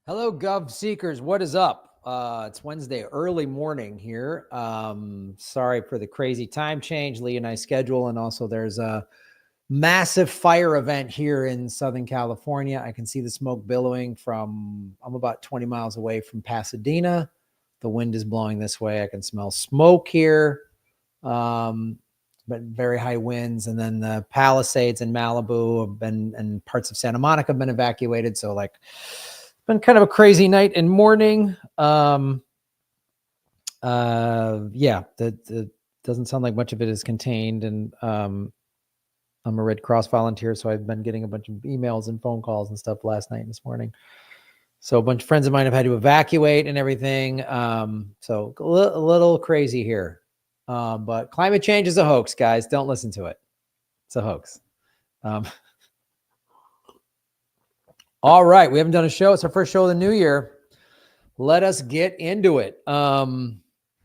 Hello, Gov Seekers. What is up? It's Wednesday, early morning here. Sorry for the crazy time change, Lee and I schedule. And also there's a massive fire event here in Southern California. I can see the smoke billowing I'm about 20 miles away from Pasadena. The wind is blowing this way. I can smell smoke here. But very high winds. And then the Palisades in Malibu have been, and parts of Santa Monica have been evacuated. So been kind of a crazy night and morning. Yeah, the doesn't sound like much of it is contained. And I'm a Red Cross volunteer, so I've been getting a bunch of emails and phone calls and stuff last night and this morning. So a bunch of friends of mine have had to evacuate and everything. So a little crazy here. But climate change is a hoax, guys. Don't listen to it. It's a hoax. All right. We haven't done a show. It's our first show of the new year. Let us get into it. Hello,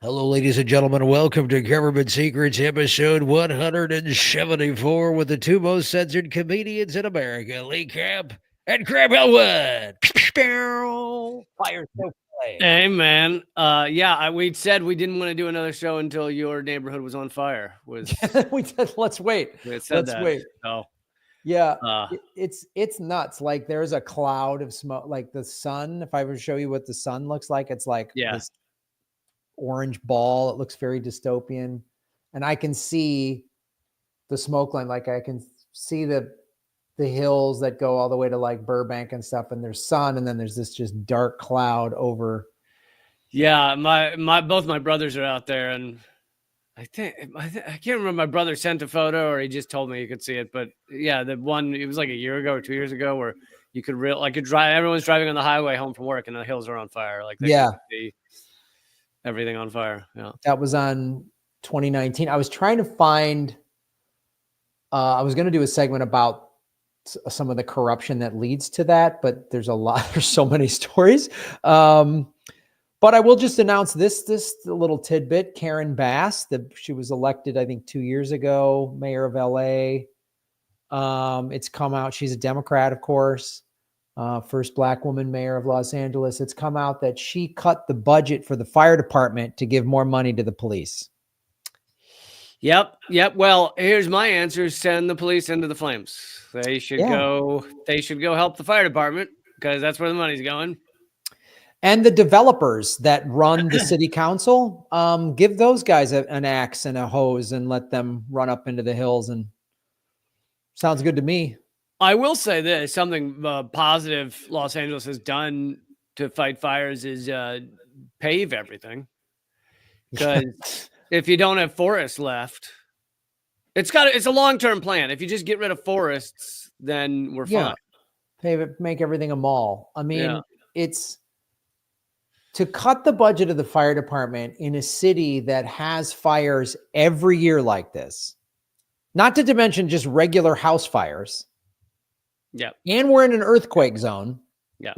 ladies and gentlemen. Welcome to Government Secrets episode 174 with the two most censored comedians in America, Lee Camp and Crab Elwood. Fire so play. Hey, man. We said we didn't want to do another show until your neighborhood was on fire. We said, let's wait. Let's wait. Oh, yeah. It's nuts. Like there's a cloud of smoke, like the sun. If I were to show you what the sun looks like, it's like this orange ball. It looks very dystopian. And I can see the smoke line. Like I can see the hills that go all the way to like Burbank and stuff. And there's sun. And then there's this just dark cloud over. Yeah. Both my brothers are out there, and I can't remember. My brother sent a photo or he just told me you could see it. But yeah, the one, it was like a year ago or 2 years ago where you could drive. Everyone's driving on the highway home from work and the hills are on fire. Like, they could see everything on fire. Yeah. That was on 2019. I was trying to find, I was going to do a segment about some of the corruption that leads to that, but there's so many stories. But I will just announce this little tidbit. Karen Bass, she was elected, I think 2 years ago, mayor of LA. It's come out. She's a Democrat, of course. First Black woman mayor of Los Angeles. It's come out that she cut the budget for the fire department to give more money to the police. Yep. Well, here's my answer. Send the police into the flames. They should go help the fire department because that's where the money's going. And the developers that run the city council, give those guys an axe and a hose and let them run up into the hills. And sounds good to me. I will say this, something positive Los Angeles has done to fight fires is pave everything. Because if you don't have forests left, it's a long-term plan. If you just get rid of forests, then we're fine. Pave it, make everything a mall. I mean, it's to cut the budget of the fire department in a city that has fires every year like this, not to mention just regular house fires. Yeah. And we're in an earthquake zone. Yeah.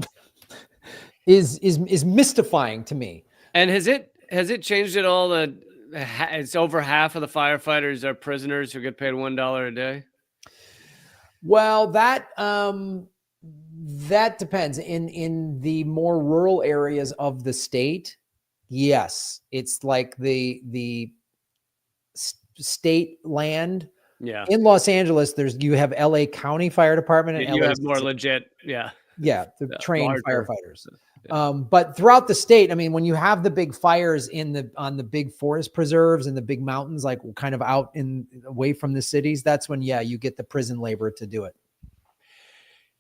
is mystifying to me. And has it changed at all that it's over half of the firefighters are prisoners who get paid $1 a day? Well, that depends. In the more rural areas of the state, yes, it's like the state land. Yeah. In Los Angeles, you have LA County Fire Department, and you have more legit. Yeah. Yeah, the trained firefighters. Yeah. But throughout the state, I mean, when you have the big fires on the big forest preserves and the big mountains, like kind of out away from the cities, that's when you get the prison labor to do it.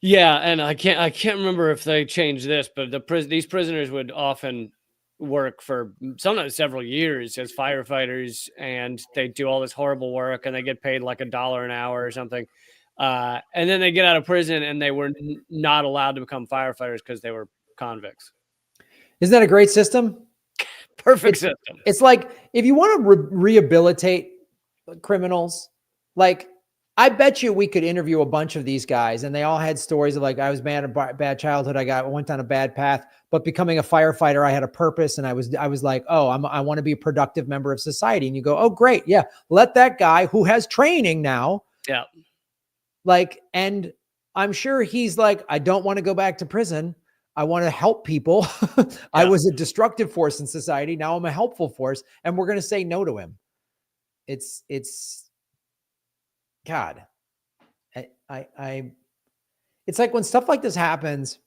Yeah, and I can't remember if they changed this, but these prisoners would often work for sometimes several years as firefighters, and they do all this horrible work and they get paid like $1 an hour or something. And then they get out of prison and they were not allowed to become firefighters because they were convicts. Isn't that a great system? Perfect system. It's like, if you want to rehabilitate criminals, like, I bet you we could interview a bunch of these guys and they all had stories of like, I was bad childhood. I went down a bad path, but becoming a firefighter, I had a purpose. And I was like, oh, I want to be a productive member of society. And you go, oh, great. Yeah. Let that guy who has training now Like, and I'm sure he's like, I don't want to go back to prison. I want to help people. I Yeah. was a destructive force in society. Now I'm a helpful force. And we're going to say no to him. It's God. It's like when stuff like this happens,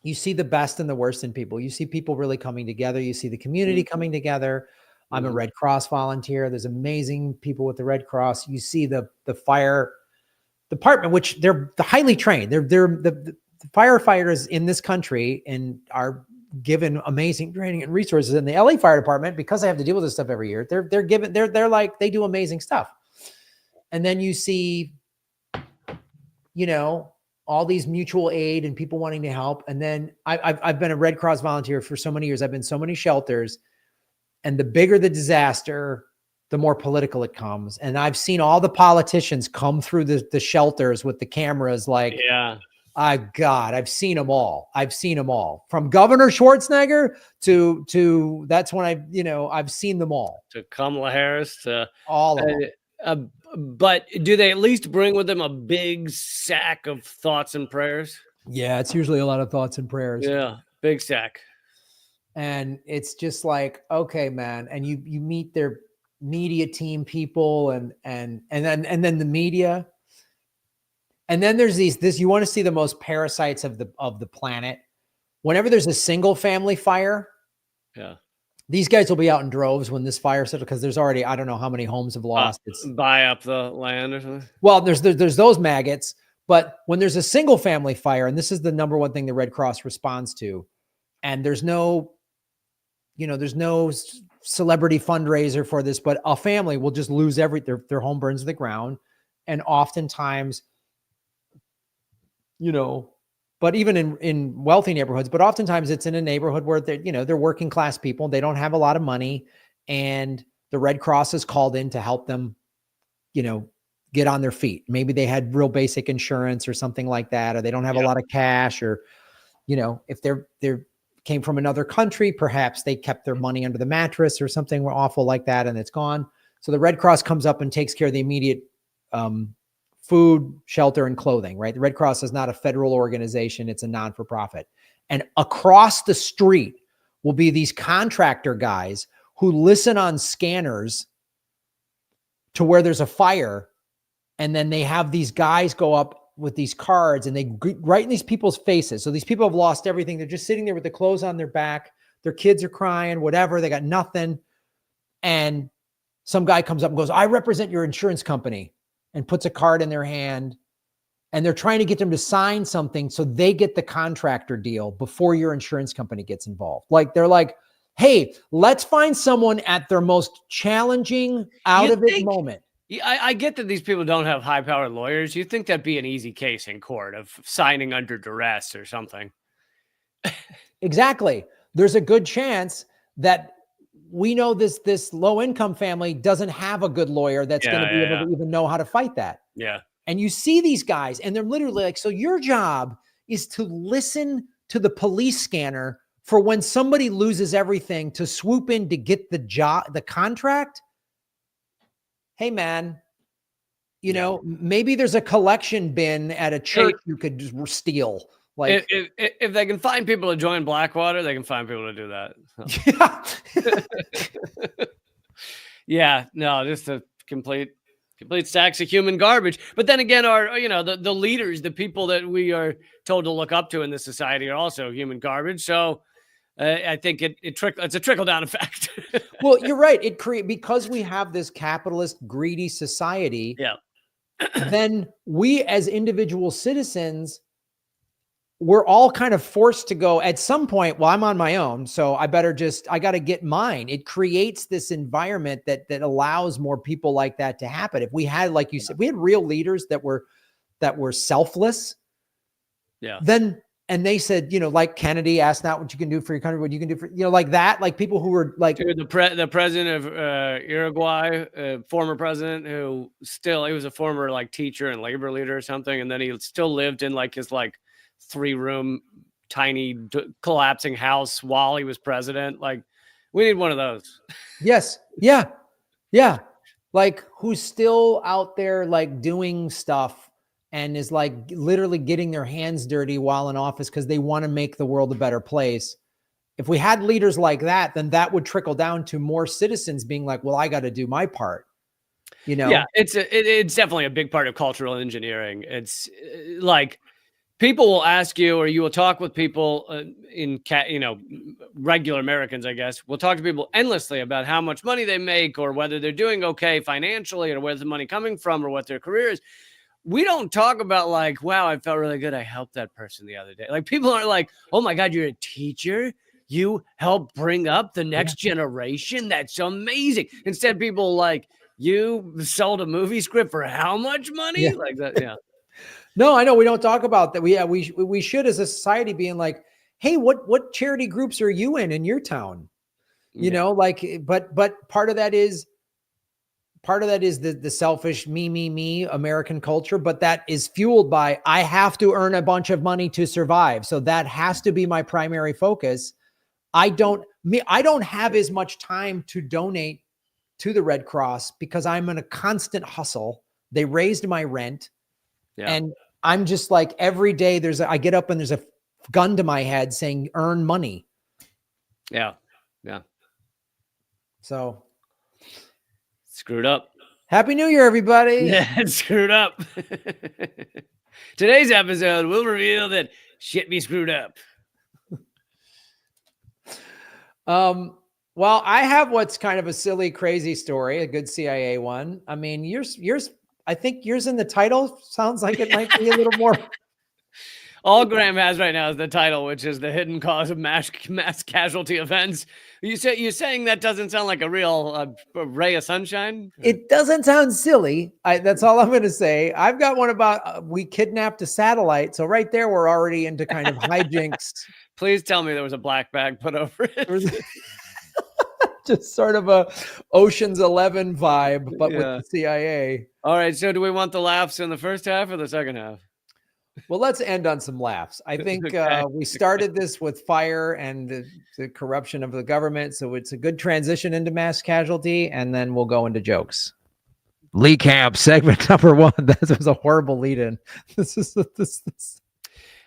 you see the best and the worst in people. You see people really coming together. You see the community coming together. I'm a Red Cross volunteer. There's amazing people with the Red Cross. You see the fire department, which they're highly trained. They're the firefighters in this country and are given amazing training and resources. In the LA Fire Department, because I have to deal with this stuff every year, they're like, they do amazing stuff. And then you see, all these mutual aid and people wanting to help. And then I've been a Red Cross volunteer for so many years. I've been so many shelters, and the bigger the disaster, the more political it comes. And I've seen all the politicians come through the shelters with the cameras. Like, Yeah. God, I've seen them all. I've seen them all, from Governor Schwarzenegger to that's when I've seen them all. To Kamala Harris, to all of them. But do they at least bring with them a big sack of thoughts and prayers? Yeah, it's usually a lot of thoughts and prayers. Yeah, big sack. And it's just like, okay, man. And you meet their media team people and then the media. And then there's this, you want to see the most parasites of the planet. Whenever there's a single family fire, yeah, these guys will be out in droves when this fire settles, because there's already, I don't know how many homes have lost. Buy up the land or something. Well, there's those maggots, but when there's a single family fire, and this is the number one thing the Red Cross responds to, and there's no celebrity fundraiser for this, but a family will just lose their home burns to the ground. And oftentimes, but even in wealthy neighborhoods, but oftentimes it's in a neighborhood where they're working class people. They don't have a lot of money, and the Red Cross is called in to help them, get on their feet. Maybe they had real basic insurance or something like that, or they don't have a lot of cash, or, if they're came from another country, perhaps they kept their money under the mattress or something awful like that, and it's gone. So the Red Cross comes up and takes care of the immediate, food, shelter, and clothing, right? The Red Cross is not a federal organization. It's a non-for-profit. And across the street will be these contractor guys who listen on scanners to where there's a fire. And then they have these guys go up with these cards and they write in these people's faces. So these people have lost everything. They're just sitting there with the clothes on their back. Their kids are crying, whatever. They got nothing. And some guy comes up and goes, I represent your insurance company, and puts a card in their hand, and they're trying to get them to sign something so they get the contractor deal before your insurance company gets involved. Like, they're like, hey, let's find someone at their most challenging moment. I get that these people don't have high-powered lawyers. You think that'd be an easy case in court of signing under duress or something. Exactly. There's a good chance that we know this low-income family doesn't have a good lawyer that's going to be able to even know how to fight that. Yeah. And you see these guys, and they're literally like, so your job is to listen to the police scanner for when somebody loses everything, to swoop in to get the contract. Hey, man, maybe there's a collection bin at a church you could just steal. Like, if they can find people to join Blackwater, they can find people to do that. So. Yeah, no, just a complete stacks of human garbage. But then again, the leaders, the people that we are told to look up to in this society, are also human garbage. So I think it's a trickle down effect. Well, you're right. Because we have this capitalist, greedy society. Yeah. Then we, as individual citizens, we're all kind of forced to go at some point, well, I'm on my own, so I got to get mine. It creates this environment that allows more people like that to happen. If we had, like you said, we had real leaders that were selfless. Yeah. And they said, like Kennedy asked not what you can do for your country, what you can do for, like that, like people who were like. Dude, the president of Uruguay, former president, who he was a former like teacher and labor leader or something. And then he still lived in like his 3-room tiny collapsing house while he was president. Like, we need one of those. Yes. Yeah. Yeah. Like, who's still out there, like, doing stuff and is like literally getting their hands dirty while in office because they want to make the world a better place. If we had leaders like that, then that would trickle down to more citizens being like, well, I got to do my part. Yeah, it's definitely a big part of cultural engineering. It's like people will ask you, or you will talk with people regular Americans, I guess, will talk to people endlessly about how much money they make or whether they're doing okay financially or where's the money coming from or what their career is. We don't talk about like, wow, I felt really good. I helped that person the other day. Like people aren't like, oh my God, you're a teacher. You help bring up the next generation. That's amazing. Instead, people like, you sold a movie script for how much money? Yeah. Like that. Yeah. No, I know we don't talk about that. We should as a society being like, hey, what charity groups are you in your town? But part of that is the selfish me American culture, but that is fueled by I have to earn a bunch of money to survive. So that has to be my primary focus. I don't have as much time to donate to the Red Cross because I'm in a constant hustle. They raised my rent. Yeah. And I'm just like every day I get up and there's a gun to my head saying earn money. Yeah. Yeah. So screwed up. Happy New Year, everybody. Yeah, it's screwed up. Today's episode will reveal that shit be screwed up. Well, I have what's kind of a silly, crazy story, a good CIA one. I mean, yours, I think yours in the title sounds like it might be a little more. All Graham has right now is the title, which is the hidden cause of mass casualty events. You're saying that doesn't sound like a real ray of sunshine? It doesn't sound silly. That's all I'm going to say. I've got one about we kidnapped a satellite. So right there, we're already into kind of hijinks. Please tell me there was a black bag put over it. Just sort of a Ocean's 11 vibe, but with the CIA. All right. So do we want the laughs in the first half or the second half? Well, let's end on some laughs. I think we started this with fire and the corruption of the government. So it's a good transition into mass casualty. And then we'll go into jokes. Lee Camp, segment number 1. That was a horrible lead in. This.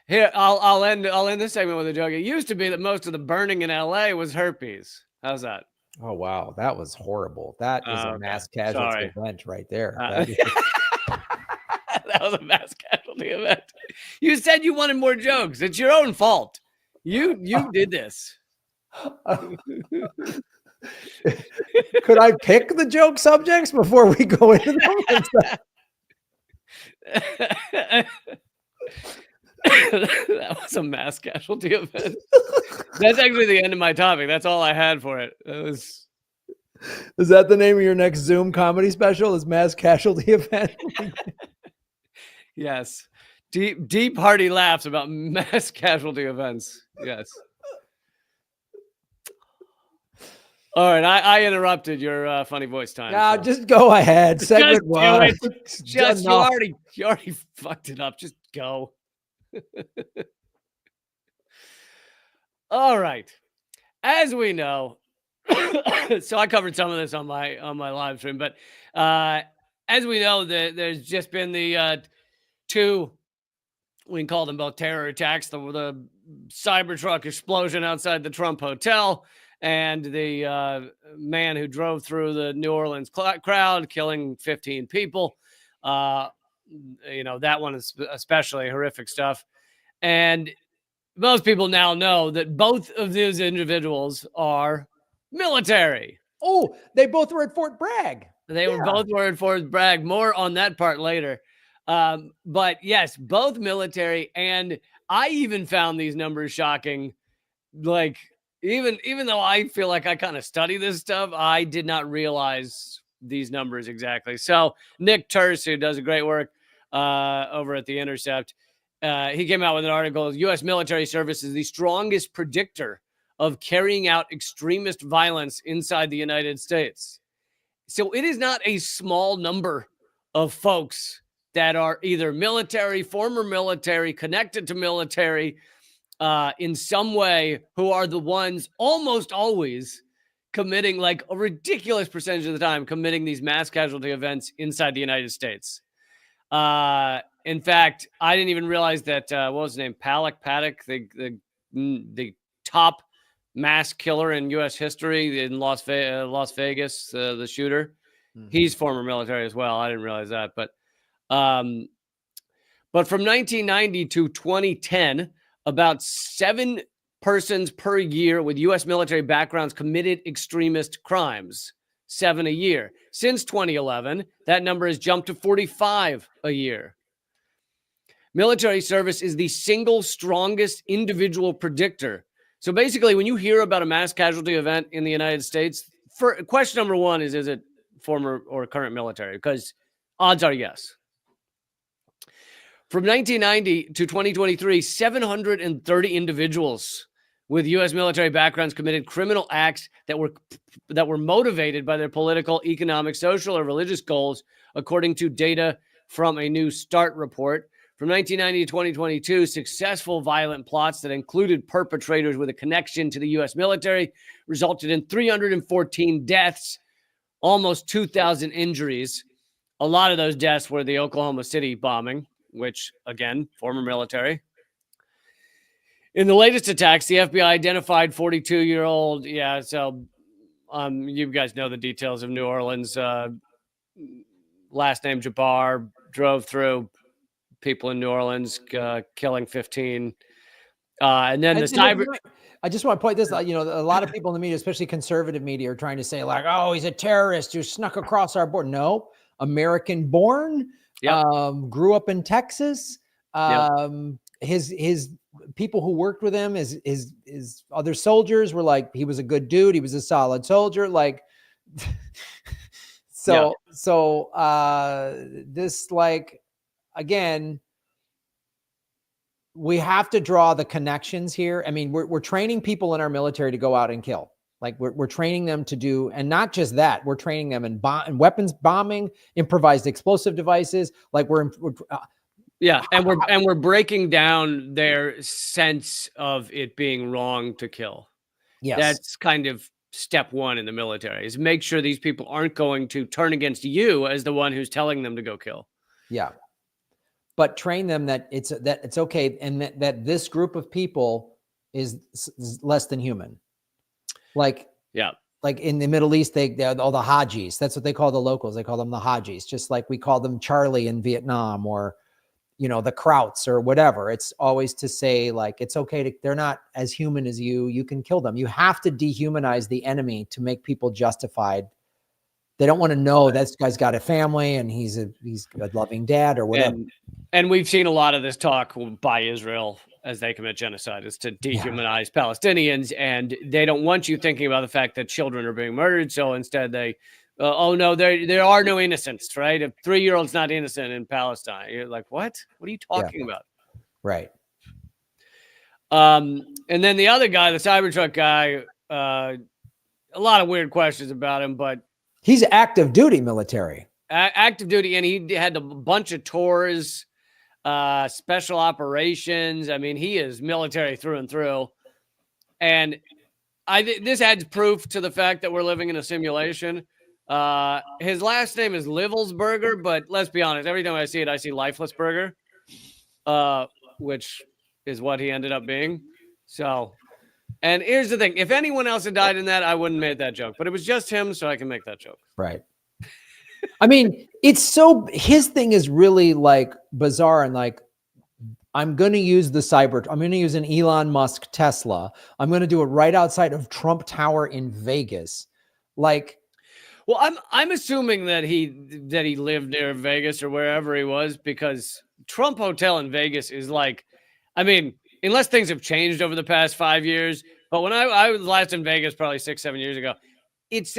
Here, I'll end this segment with a joke. It used to be that most of the burning in LA was herpes. How's that? Oh, wow. That was horrible. That is a mass casualty event right there. That was a mass casualty event. You said you wanted more jokes. It's your own fault. You did this. Could I pick the joke subjects before we go into them? That was a mass casualty event. That's actually the end of my topic. That's all I had for it. Is that the name of your next Zoom comedy special? Is mass casualty event? Yes. Deep hearty laughs about mass casualty events. Yes. All right, I interrupted your funny voice time. No, so. Just go ahead. Segment 1. Just you already fucked it up. Just go. All right. As we know, so I covered some of this on my live stream, but as we know, there's just been the 2, we can call them both terror attacks, the Cybertruck explosion outside the Trump Hotel, and the man who drove through the New Orleans crowd, killing 15 people. That one is especially horrific stuff. And most people now know that both of these individuals are military. Oh, they both were at Fort Bragg. They were both at Fort Bragg. More on that part later. But yes, both military. And I even found these numbers shocking. Like, even though I feel like I kind of study this stuff, I did not realize these numbers exactly. So Nick Turse, who does a great work over at The Intercept, he came out with an article. U.S. military service is the strongest predictor of carrying out extremist violence inside the United States. So it is not a small number of folks that are either military, former military, connected to military in some way, who are the ones almost always committing, like a ridiculous percentage of the time, committing these mass casualty events inside the United States. In fact, I didn't even realize that, what was his name? Paddock, the top mass killer in U.S. history in Las Vegas, the shooter. Mhm. He's former military as well. I didn't realize that. But from 1990 to 2010, about 7 persons per year with U.S. military backgrounds committed extremist crimes. 7 a year. Since 2011, that number has jumped to 45 a year. Military service is the single strongest individual predictor. So basically, when you hear about a mass casualty event in the United States, question number one is it former or current military? Because odds are yes. From 1990 to 2023, 730 individuals with U.S. military backgrounds committed criminal acts that were motivated by their political, economic, social, or religious goals, according to data from a new START report. From 1990 to 2022, successful violent plots that included perpetrators with a connection to the U.S. military resulted in 314 deaths, almost 2,000 injuries. A lot of those deaths were the Oklahoma City bombing, which, again, former military. In the latest attacks, the FBI identified 42-year-old, you guys know the details of New Orleans, last name Jabbar, drove through people in New Orleans, killing 15. And then I just want to point this out. You know, a lot of people in the media, especially conservative media, are trying to say like, "Oh, he's a terrorist who snuck across our border." No, American born, grew up in Texas. His people who worked with him, his other soldiers were like, he was a good dude. He was a solid soldier. Like, this, like, again, we have to draw the connections here. I mean, we're training people in our military to go out and kill. Like, we're training them to do, and not just that, we're training them in weapons bombing, improvised explosive devices. Like, and we're breaking down their sense of it being wrong to kill. Yes, that's kind of step one in the military, is make sure these people aren't going to turn against you as the one who's telling them to go kill. Yeah. But train them that it's okay, and that this group of people is less than human. Like in the Middle East, they're all the Hajis. That's what they call the locals. They call them the Hajis, just like we call them Charlie in Vietnam, or, you know, the Krauts or whatever. It's always to say, like, it's okay they're not as human as you. You can kill them. You have to dehumanize the enemy to make people justified. They don't want to know this guy's got a family and he's a loving dad or whatever. And we've seen a lot of this talk by Israel as they commit genocide, is to dehumanize Palestinians, and they don't want you thinking about the fact that children are being murdered. So instead they, oh no, there are no innocents, right? A 3-year-old's not innocent in Palestine. You're like, what? What are you talking about? Right. And then the other guy, the Cybertruck guy, a lot of weird questions about him, but he's active duty military. Active duty, and he had a bunch of tours, special operations. I mean, he is military through and through. And this adds proof to the fact that we're living in a simulation. His last name is Livelsberger, but let's be honest, every time I see it, I see Lifeless Burger, which is what he ended up being. So, and here's the thing. If anyone else had died in that, I wouldn't make that joke. But it was just him, so I can make that joke. Right. I mean, his thing is really, like, bizarre, and like, I'm going to use I'm going to use an Elon Musk Tesla. I'm going to do it right outside of Trump Tower in Vegas. Like, well, I'm assuming that he lived near Vegas or wherever he was, because Trump Hotel in Vegas is like, I mean, unless things have changed over the past 5 years, but when I was last in Vegas, probably 6-7 years ago, it's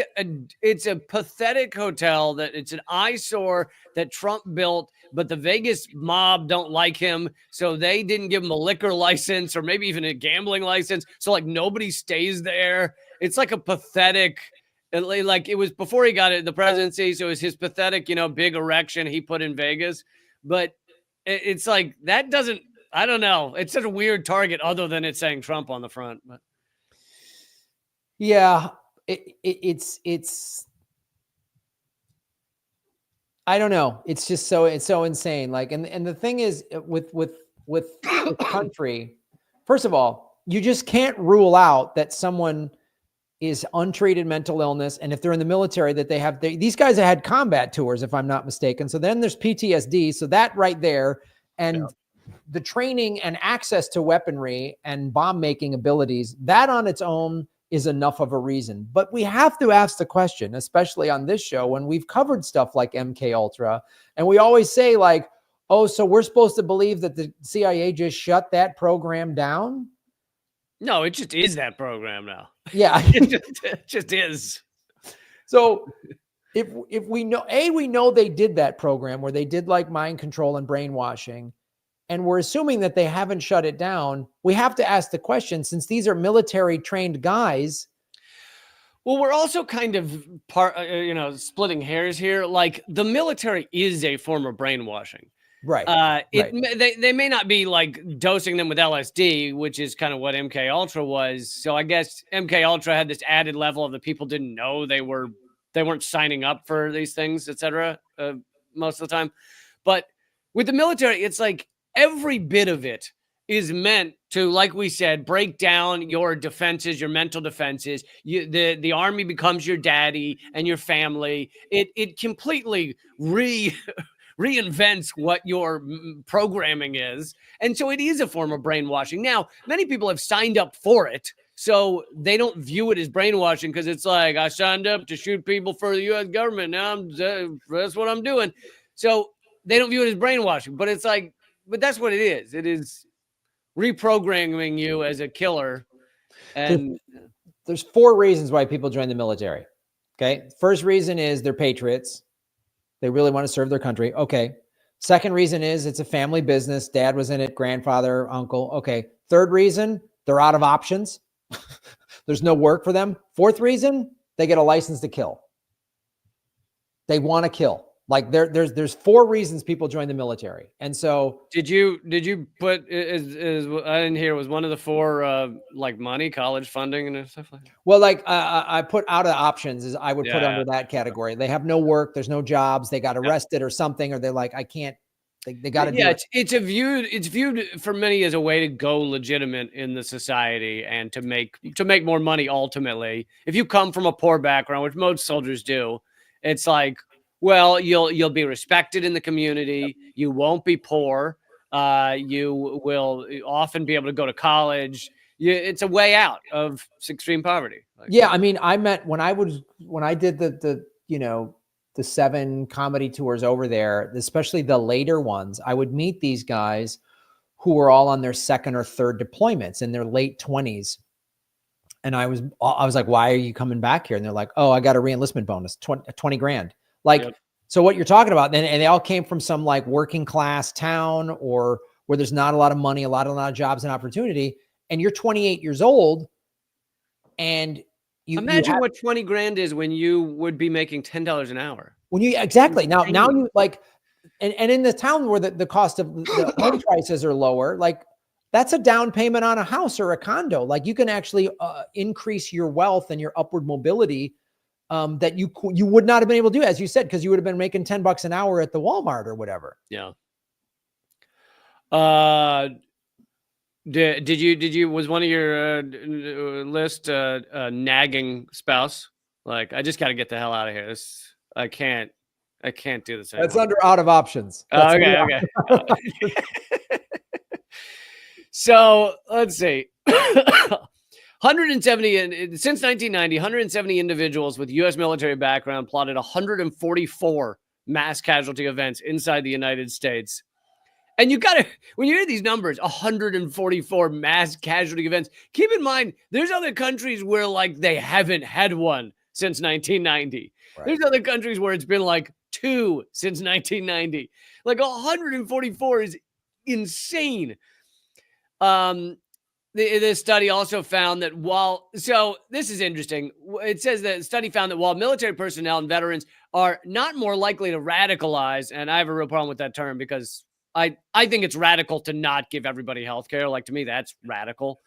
a pathetic hotel that it's an eyesore that Trump built, but the Vegas mob don't like him, so they didn't give him a liquor license or maybe even a gambling license. So, like, nobody stays there. It's like a pathetic, like, it was before he got the presidency, so it was his pathetic, big erection he put in Vegas. But it's like, that doesn't, I don't know. It's such a weird target, other than it saying Trump on the front. But yeah. It's I don't know. It's just it's so insane. Like, and the thing is with the country, first of all, you just can't rule out that someone is untreated mental illness. And if they're in the military, that these guys have had combat tours, if I'm not mistaken. So then there's PTSD. So that right there, and the training and access to weaponry and bomb making abilities, that on its own is enough of a reason. But we have to ask the question, especially on this show, when we've covered stuff like MK Ultra, and we always say like, oh, so we're supposed to believe that the CIA just shut that program down? No, it just is that program now. Yeah. it just is. So if we know, we know they did that program where they did like mind control and brainwashing, and we're assuming that they haven't shut it down, we have to ask the question, since these are military trained guys. Well, we're also kind of splitting hairs here. Like, the military is a form of brainwashing. Right. They may not be like dosing them with LSD, which is kind of what MK Ultra was. So I guess MK Ultra had this added level of the people didn't know they weren't signing up for these things, etc. Most of the time. But with the military, it's like every bit of it is meant to, like we said, break down your defenses, your mental defenses. The army becomes your daddy and your family. It completely reinvents what your programming is. And so it is a form of brainwashing. Now, many people have signed up for it, so they don't view it as brainwashing because it's like, I signed up to shoot people for the U.S. government. Now that's what I'm doing. So they don't view it as brainwashing, but it's like, but that's what it is. It is reprogramming you as a killer. And there's 4 reasons why people join the military. Okay. First reason is they're patriots. They really want to serve their country. Okay. Second reason is it's a family business. Dad was in it, grandfather, uncle. Okay. Third reason, they're out of options. There's no work for them. Fourth reason, they get a license to kill. They want to kill. Like there's 4 reasons people join the military. And so did you put is I didn't hear, was one of the 4 like money, college funding and stuff like that? Well, like I put out of options is I would put under that category. They have no work, there's no jobs, they got arrested or something, or they're like, I can't, they got to do it. It's viewed for many as a way to go legitimate in the society and to make more money ultimately. If you come from a poor background, which most soldiers do, it's like, well, you'll be respected in the community. You won't be poor. You will often be able to go to college. It's a way out of extreme poverty. Yeah, I mean, I met when I did the 7 comedy tours over there, especially the later ones. I would meet these guys who were all on their 2nd or 3rd deployments in their late 20s. And I was like, why are you coming back here? And they're like, oh, I got a re-enlistment bonus, 20 grand. Like, So what you're talking about, and they all came from some like working class town or where there's not a lot of money, a lot of jobs and opportunity. And you're 28 years old, and you imagine what 20 grand is when you would be making $10 an hour. When you exactly now you like, and in the town where the cost of the home prices are lower, like that's a down payment on a house or a condo. Like you can actually increase your wealth and your upward mobility. That you would not have been able to do, as you said, because you would have been making $10 an hour at the Walmart or whatever. Yeah. Did you was one of your list nagging spouse? Like, I just got to get the hell out of here. I can't do this anymore. That's out of options. Okay. So let's see. 170 since 1990, 170 individuals with U.S. military background plotted 144 mass casualty events inside the United States. And you gotta, when you hear these numbers, 144 mass casualty events, keep in mind there's other countries where like they haven't had one since 1990. Right. There's other countries where it's been like 2 since 1990. Like 144 is insane. This study also found that this is interesting. It says that the study found that while military personnel and veterans are not more likely to radicalize, and I have a real problem with that term because I think it's radical to not give everybody health care. Like, to me, that's radical.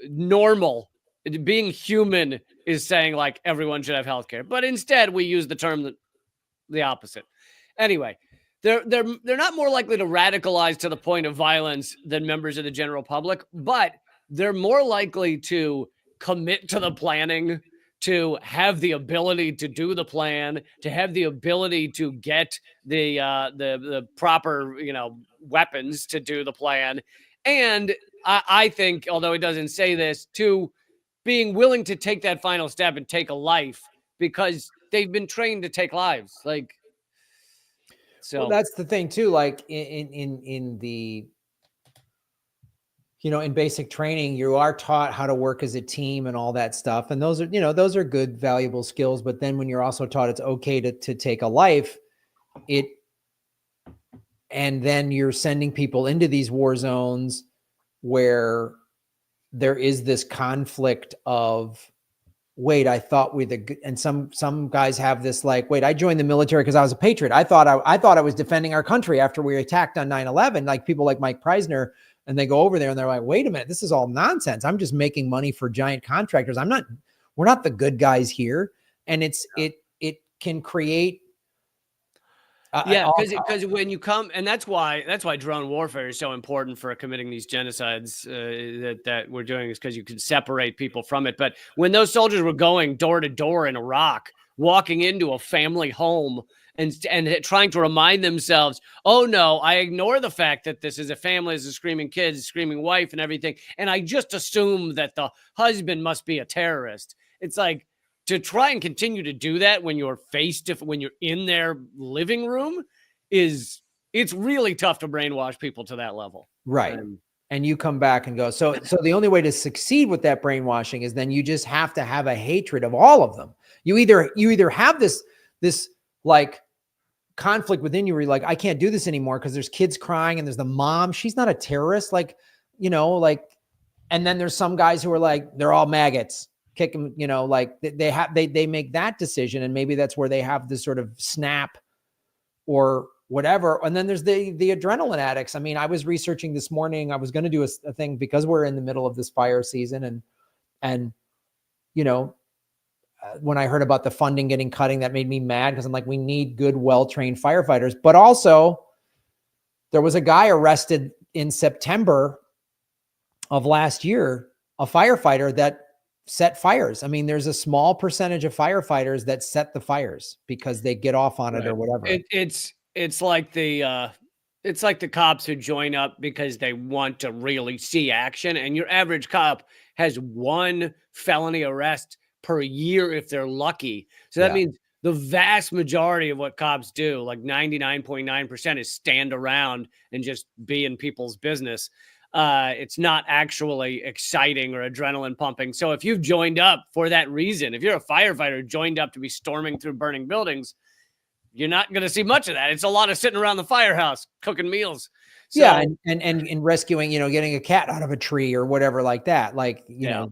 Normal, being human is saying like everyone should have health care. But instead we use the term that the opposite. Anyway, they're not more likely to radicalize to the point of violence than members of the general public, but they're more likely to commit to the planning, to have the ability to do the plan, to have the ability to get the proper, weapons to do the plan. And I think, although it doesn't say this, to being willing to take that final step and take a life because they've been trained to take lives. Like, so well, that's the thing too. Like in the, in basic training, you are taught how to work as a team and all that stuff. And those are, those are good, valuable skills. But then when you're also taught it's okay to take a life, and then you're sending people into these war zones where there is this conflict of, wait, I thought and some guys have this like, wait, I joined the military because I was a patriot. I thought I was defending our country after we were attacked on 9/11, like people like Mike Preisner, and they go over there and they're like, wait a minute, this is all nonsense. I'm just making money for giant contractors. We're not the good guys here. And it can create. Because when you come, and that's why drone warfare is so important for committing these genocides that we're doing, is because you can separate people from it. But when those soldiers were going door to door in Iraq, walking into a family home and trying to remind themselves, oh no, I ignore the fact that this is a family, this is screaming kids, screaming wife and everything, and I just assume that the husband must be a terrorist. It's like, to try and continue to do that when you're when you're in their living room it's really tough to brainwash people to that level. Right. And you come back and go, so the only way to succeed with that brainwashing is then you just have to have a hatred of all of them. You either have this like conflict within you where you're like, I can't do this anymore because there's kids crying and there's the mom, she's not a terrorist. Like, and then there's some guys who are like, they're all maggots. Kick them, like they make that decision, and maybe that's where they have this sort of snap or whatever. And then there's the adrenaline addicts. I mean, I was researching this morning. I was going to do a thing because we're in the middle of this fire season, and when I heard about the funding cutting, that made me mad because I'm like, we need good, well-trained firefighters. But also, there was a guy arrested in September of last year, a firefighter that set fires. I mean, there's a small percentage of firefighters that set the fires because they get off on it or whatever. It's like the cops who join up because they want to really see action. And your average cop has one felony arrest per year if they're lucky. So that means the vast majority of what cops do, like 99.9%, is stand around and just be in people's business. It's not actually exciting or adrenaline pumping. So if you've joined up for that reason, if you're a firefighter joined up to be storming through burning buildings, you're not going to see much of that. It's a lot of sitting around the firehouse cooking meals. So, and rescuing, getting a cat out of a tree or whatever like that. Like,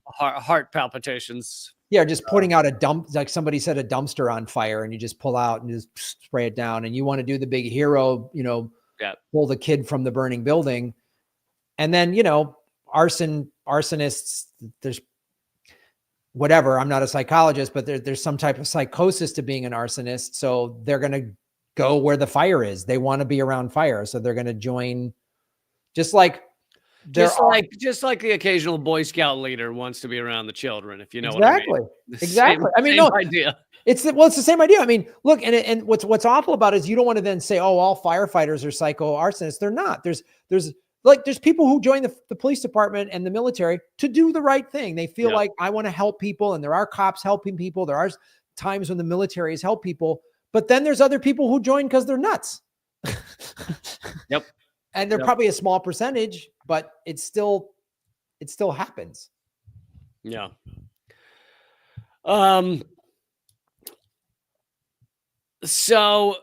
heart palpitations. Yeah, just putting out a dump, like somebody set a dumpster on fire and you just pull out and just spray it down. And you want to do the big hero, pull the kid from the burning building. And then, arsonists, there's whatever, I'm not a psychologist, but there's some type of psychosis to being an arsonist. So they're going to go where the fire is. They want to be around fire. So they're going to join, just like the occasional Boy Scout leader wants to be around the children, if you know exactly. what I mean. Exactly. Same idea. It's the same idea. I mean, look, and what's awful about it is you don't want to then say, oh, all firefighters are psycho arsonists. They're not. There's people who join the police department and the military to do the right thing. They feel like, I want to help people, and there are cops helping people. There are times when the military has helped people, but then there's other people who join because they're nuts. Yep. And they're probably a small percentage, but it still happens. Yeah. So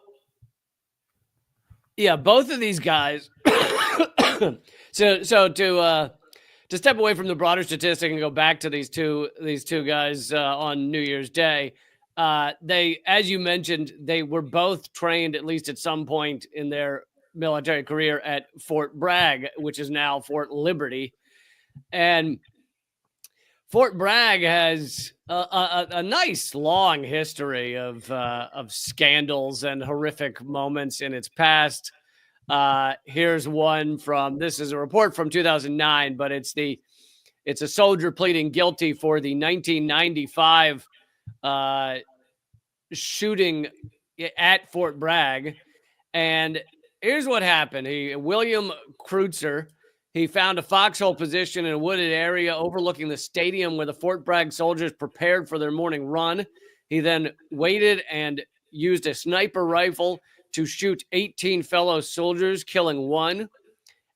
yeah, both of these guys. So to step away from the broader statistic and go back to these two guys on New Year's Day, they, as you mentioned, they were both trained at least at some point in their military career at Fort Bragg, which is now Fort Liberty. And Fort Bragg has a nice long history of scandals and horrific moments in its past. Here's one from, this is a report from 2009, but it's a soldier pleading guilty for the 1995 shooting at Fort Bragg. And here's what happened. William Kreutzer, he found a foxhole position in a wooded area overlooking the stadium where the Fort Bragg soldiers prepared for their morning run. He then waited and used a sniper rifle to shoot 18 fellow soldiers, killing one.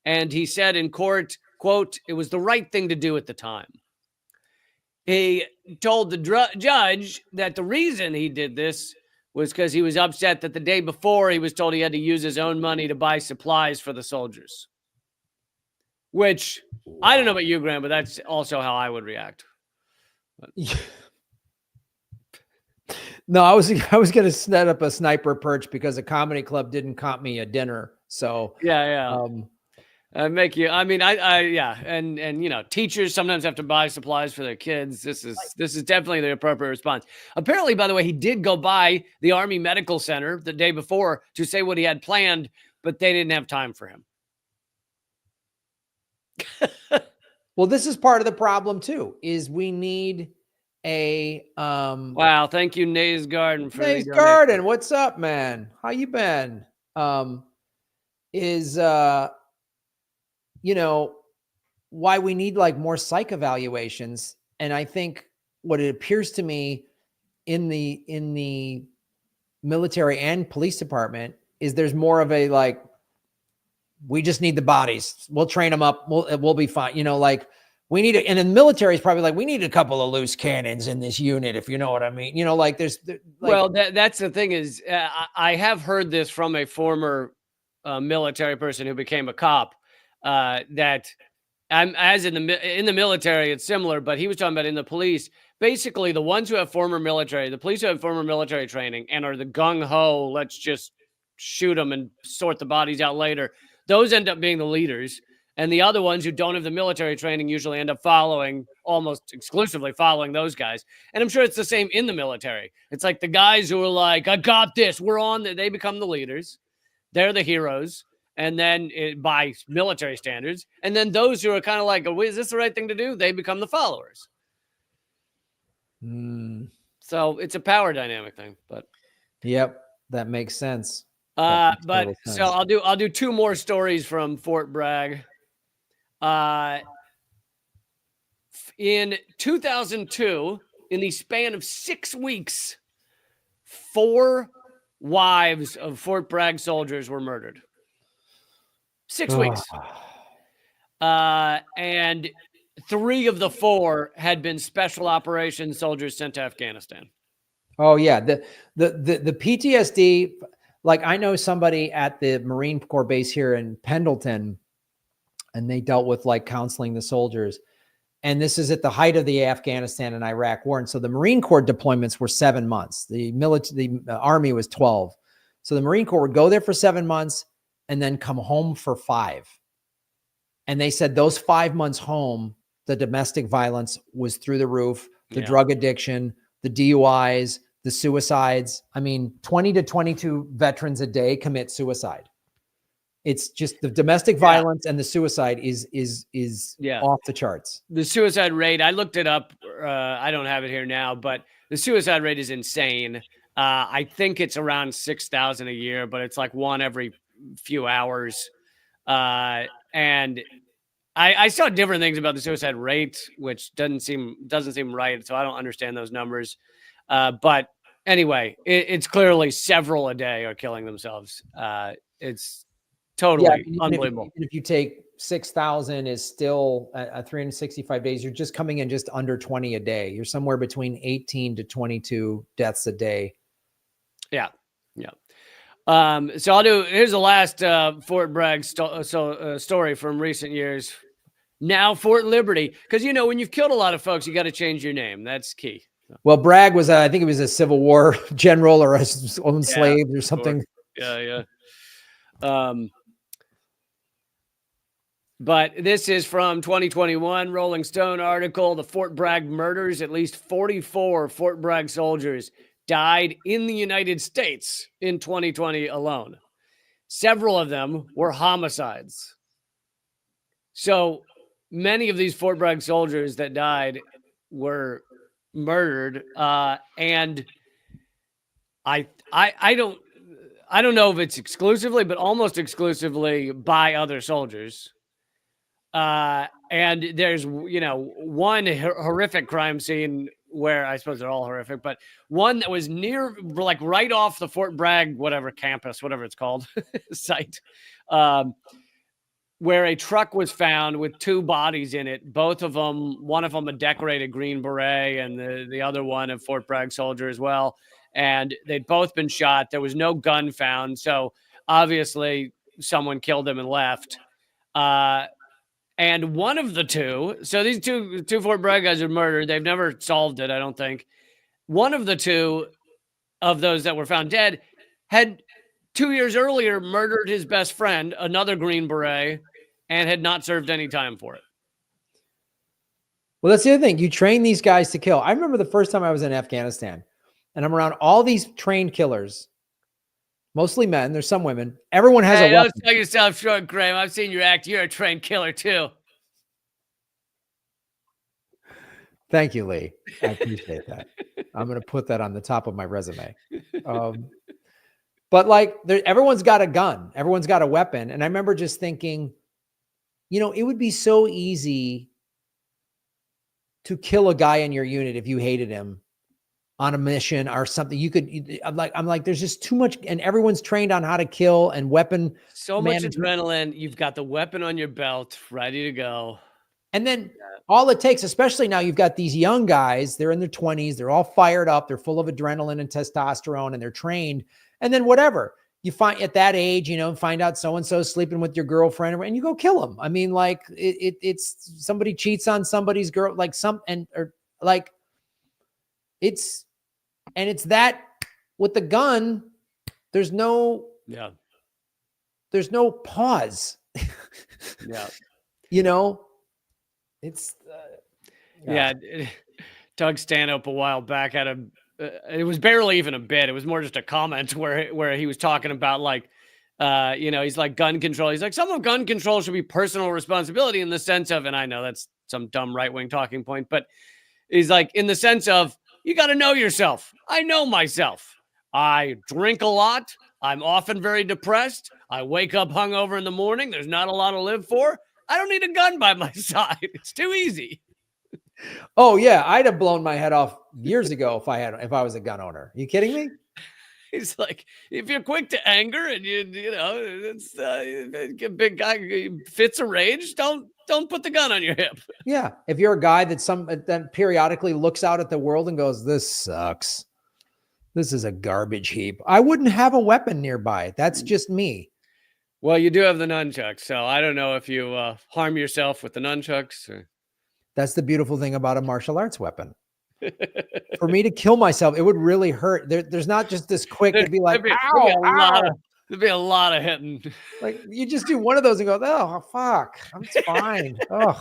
And he said in court, quote, "It was the right thing to do at the time." He told the judge that the reason he did this was because he was upset that the day before he was told he had to use his own money to buy supplies for the soldiers. Which, I don't know about you, Graham, but that's also how I would react. No, I was going to set up a sniper perch because a comedy club didn't comp me a dinner. So yeah. Make you, I mean, yeah. And, you know, teachers sometimes have to buy supplies for their kids. This is definitely the appropriate response. Apparently, by the way, he did go by the Army Medical Center the day before to say what he had planned, but they didn't have time for him. Well, this is part of the problem too, is we need a, wow. Thank you, Nays Garden, for Nays Garden. What's up, man? How you been? You know, why we need like more psych evaluations. And I think what it appears to me in the military and police department is there's more of a, like, we just need the bodies. We'll train them up. We'll be fine. You know, like we need it. And the military is probably like, we need a couple of loose cannons in this unit, if you know what I mean. You know, like well, that's the thing is, I have heard this from a former military person who became a cop, that I'm in the military, it's similar, but he was talking about in the police, basically the ones who have the police who have former military training and are the gung ho, let's just shoot them and sort the bodies out later. Those end up being the leaders. And the other ones who don't have the military training usually end up almost exclusively following those guys. And I'm sure it's the same in the military. It's like the guys who are like, I got this, we're on, they become the leaders. They're the heroes. And then by military standards. And then those who are kind of like, oh, is this the right thing to do? They become the followers. So it's a power dynamic thing, but. Yep. That makes sense. But so I'll do two more stories from Fort Bragg. In 2002, in the span of 6 weeks, 4 wives of Fort Bragg soldiers were murdered. 6 weeks. And 3 of the 4 had been special operations soldiers sent to Afghanistan. Oh yeah. The PTSD, like I know somebody at the Marine Corps base here in Pendleton, and they dealt with like counseling the soldiers. And this is at the height of the Afghanistan and Iraq war. And so the Marine Corps deployments were 7 months. The Army was 12. So the Marine Corps would go there for 7 months and then come home for 5. And they said those 5 months home, the domestic violence was through the roof, the drug addiction, the DUIs, the suicides. I mean, 20 to 22 veterans a day commit suicide. It's just the domestic violence and the suicide is off the charts. The suicide rate, I looked it up. I don't have it here now, but the suicide rate is insane. I think it's around 6,000 a year, but it's like one every few hours. And I saw different things about the suicide rate, which doesn't seem right. So I don't understand those numbers. But anyway, it's clearly several a day are killing themselves. It's totally unbelievable. If you take 6,000 is still at 365 days, you're just coming in just under 20 a day. You're somewhere between 18 to 22 deaths a day. Yeah. So here's the last Fort Bragg story from recent years. Now Fort Liberty, because you know when you've killed a lot of folks, you got to change your name. That's key. Well, Bragg was, I think it was a Civil War general or owned slaves or something. Yeah. But this is from 2021 Rolling Stone article. The Fort Bragg murders. At least 44 Fort Bragg soldiers died in the United States in 2020 alone. Several of them were homicides. So many of these Fort Bragg soldiers that died were murdered. And I don't know if it's exclusively, but almost exclusively by other soldiers. And there's, one horrific crime scene where I suppose they're all horrific, but one that was near, like right off the Fort Bragg, whatever campus, whatever it's called, site, where a truck was found with two bodies in it. Both of them, one of them a decorated Green Beret and the other one a Fort Bragg soldier as well. And they'd both been shot. There was no gun found. So obviously someone killed them and left. And one of the two, so these two Fort Bragg guys are murdered. They've never solved it, I don't think. One of the two of those that were found dead had 2 years earlier murdered his best friend, another Green Beret, and had not served any time for it. Well, that's the other thing. You train these guys to kill. I remember the first time I was in Afghanistan, and I'm around all these trained killers, mostly men. There's some women. Everyone has a weapon. Don't sell yourself short, Graham. I've seen you act. You're a trained killer too. Thank you, Lee. I appreciate that. I'm going to put that on the top of my resume. But like, everyone's got a gun. Everyone's got a weapon. And I remember just thinking, it would be so easy to kill a guy in your unit if you hated him on a mission or something. I'm like, there's just too much, and everyone's trained on how to kill and weapon. So much adrenaline. You've got the weapon on your belt, ready to go. And then all it takes, especially now, you've got these young guys, they're in their 20s, they're all fired up, they're full of adrenaline and testosterone, and they're trained. And then whatever you find at that age, find out so-and-so sleeping with your girlfriend, and you go kill them. I mean, like it's somebody cheats on somebody's girl, it's that with the gun, there's no pause. It's Doug Stanhope a while back had it was barely even a bit. It was more just a comment where he was talking about he's like gun control. He's like, some of gun control should be personal responsibility in the sense of, and I know that's some dumb right-wing talking point, but he's like, in the sense of, you got to know yourself. I know myself. I drink a lot. I'm often very depressed. I wake up hungover in the morning. There's not a lot to live for. I don't need a gun by my side. It's too easy. Oh yeah, I'd have blown my head off years ago if I was a gun owner. Are you kidding me? He's like, if you're quick to anger and it's a big guy fits a rage, don't put the gun on your hip. Yeah, if you're a guy that periodically looks out at the world and goes, "This sucks. This is a garbage heap," I wouldn't have a weapon nearby. That's just me. Well, you do have the nunchucks, so I don't know if you harm yourself with the nunchucks. That's the beautiful thing about a martial arts weapon. For me to kill myself, it would really hurt. There's not just this quick. It'd be like, there'd be a lot of hitting. Like you just do one of those and go, "Oh fuck, I'm fine." Oh,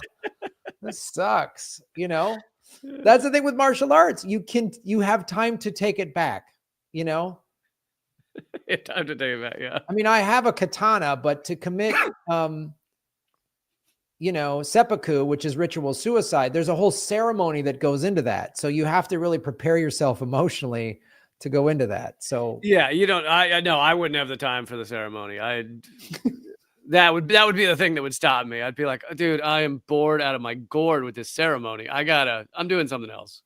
this sucks. That's the thing with martial arts. You have time to take it back. Time to take it back. Yeah. I mean, I have a katana, but to commit, seppuku, which is ritual suicide, there's a whole ceremony that goes into that. So you have to really prepare yourself emotionally to go into that. So yeah, I wouldn't have the time for the ceremony. That would be the thing that would stop me. I'd be like, dude, I am bored out of my gourd with this ceremony. I'm doing something else.